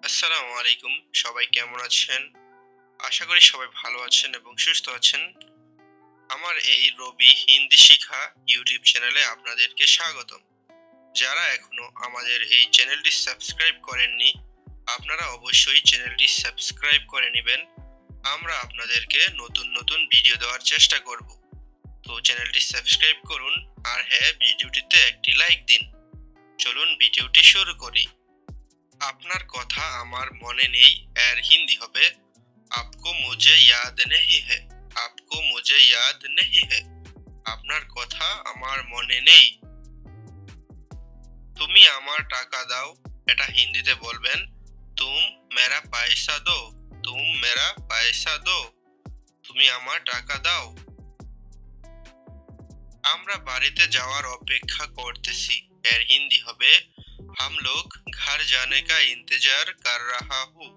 আসসালামু আলাইকুম। সবাই কেমন আছেন? আশা করি সবাই ভালো আছেন এবং সুস্থ আছেন। আমার এই রবি হিন্দি শিখা ইউটিউব চ্যানেলে আপনাদেরকে স্বাগতম। যারা এখনো আমাদের এই চ্যানেলটি সাবস্ক্রাইব করেননি, আপনারা অবশ্যই চ্যানেলটি সাবস্ক্রাইব করে নিবেন। আমরা আপনাদেরকে নতুন নতুন ভিডিও দেওয়ার চেষ্টা করব। তো চ্যানেলটি সাবস্ক্রাইব করুন আর হ্যাঁ, ভিডিওটিতে একটি লাইক দিন। চলুন ভিডিওটি শুরু করি। আপনার কথা আমার মনে নেই এর হিন্দি হবে आपको मुझे याद नहीं है। आपको मुझे याद नहीं है। আপনার কথা আমার মনে নেই। তুমি আমার টাকা দাও, এটা হিন্দিতে বলবেন तुम मेरा पैसा दो। तुम मेरा पैसा दो। তুমি আমার টাকা দাও। আমরা বাড়িতে যাওয়ার অপেক্ষা করতেছি, এর হিন্দি হবে हम लोग घर जाने का इंतजार कर रहा हूँ।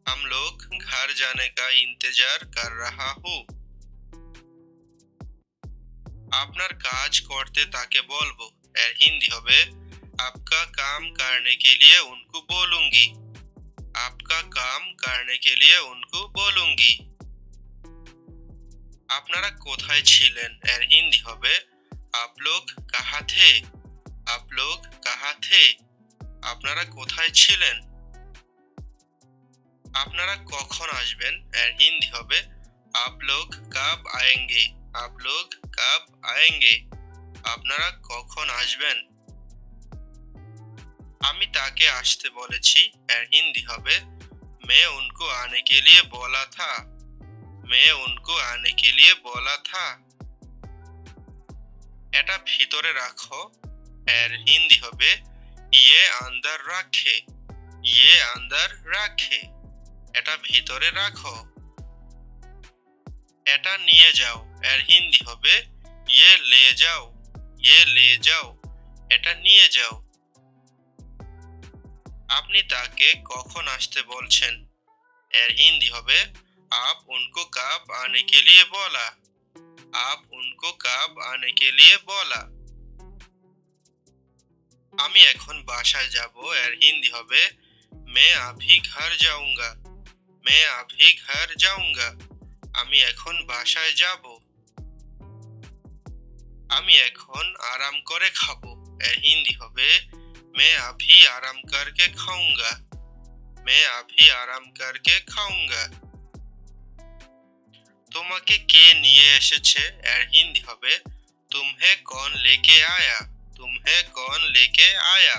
हम लोग घर जाने का इंतजार कर रहा हूँ। আপনার কাজ করতে তাকে বলবো, এর হিন্দি হবে आपका काम करने के लिए उनको बोलूंगी। आपका काम करने के लिए उनको बोलूंगी। আপনারা কোথায় ছিলেন, এর হিন্দি হবে आप लोग कहाँ थे। आप लोग कहाँ थे। আপনারা কোথায় ছিলেন। আপনারা কখন আসবেন, এর হিন্দি হবে आप लोग कब आएंगे। आप लोग कब आएंगे। আপনারা কখন আসবেন। আমি তাকে আসতে বলেছি, এর হিন্দি হবে मैं उनको आने के लिए बोला था। मैं उनको आने के लिए बोला था। এটা ভিতরে রাখো, এর হিন্দি হবে ये अंदर रखे। ये अंदर रखे। এটা ভিতরে রাখো। এটা নিয়ে যাও, এর হিন্দি হবে ये ले जाओ। ये ले जाओ। এটা নিয়ে যাও। আপনি তাকে কখন আসতে বলছেন, এর হিন্দি হবে आप उनको कब आने के लिए बोला। आप उनको कब आने के लिए बोला। আমি এখন বাসায় যাব, এর হিন্দি হবে मैं अभी घर जाऊंगा। मैं अभी घर जाऊंगा। আমি এখন বাসায় যাব। আমি এখন আরাম করে খাবো, এর হিন্দি হবে मैं अभी आराम करके खाऊंगा। मैं अभी आराम करके खाऊंगा। তোমাকে কে নিয়ে এসেছে, এর হিন্দি হবে तुम्हें कौन लेके आया। तुम्हें कौन लेके आया।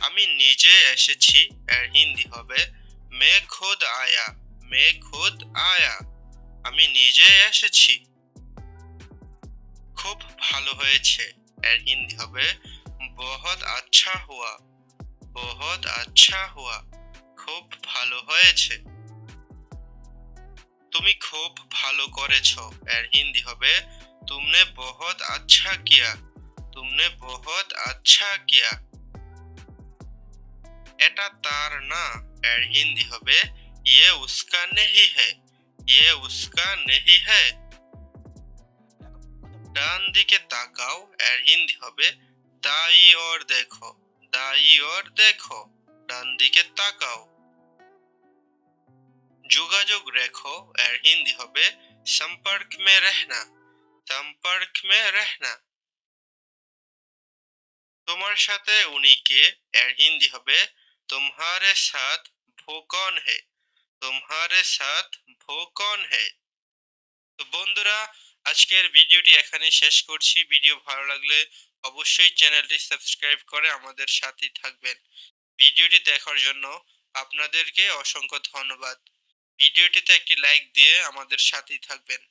আমি নিজে এসেছি, এর হিন্দি হবে मैं खुद आया। मैं खुद आया। আমি নিজে এসেছি। খুব ভালো হয়েছে, এর হিন্দি হবে बहुत अच्छा हुआ। बहुत अच्छा हुआ। খুব ভালো হয়েছে। তুমি খুব ভালো করেছো, এর হিন্দি হবে तुमने बहुत अच्छा किया। तुमने बहुत अच्छा किया। এটা তার না, এর হিন্দি হবে ये उसका नहीं है। ये उसका नहीं है। ডান দিকে তাকাও, এর হিন্দি হবে दाई और देखो। दाई और देखो। ডান দিকে তাকাও। যোগাযোগ রেখো, এর হিন্দি হবে संपर्क में रहना। संपर्क में रहना। তোমার সাথে উনি কে, এর হিন্দি হবে तुम्हारे साथ वो कौन है। तुम्हारे साथ वो कौन है। তো বন্ধুরা, আজকের ভিডিওটি এখানে শেষ করছি। ভিডিও ভালো লাগলে অবশ্যই চ্যানেলটি সাবস্ক্রাইব করে আমাদের সাথেই থাকবেন। ভিডিওটি দেখার জন্য আপনাদেরকে অসংখ্য ধন্যবাদ। ভিডিওটিতে একটি লাইক দিয়ে আমাদের সাথেই থাকবেন।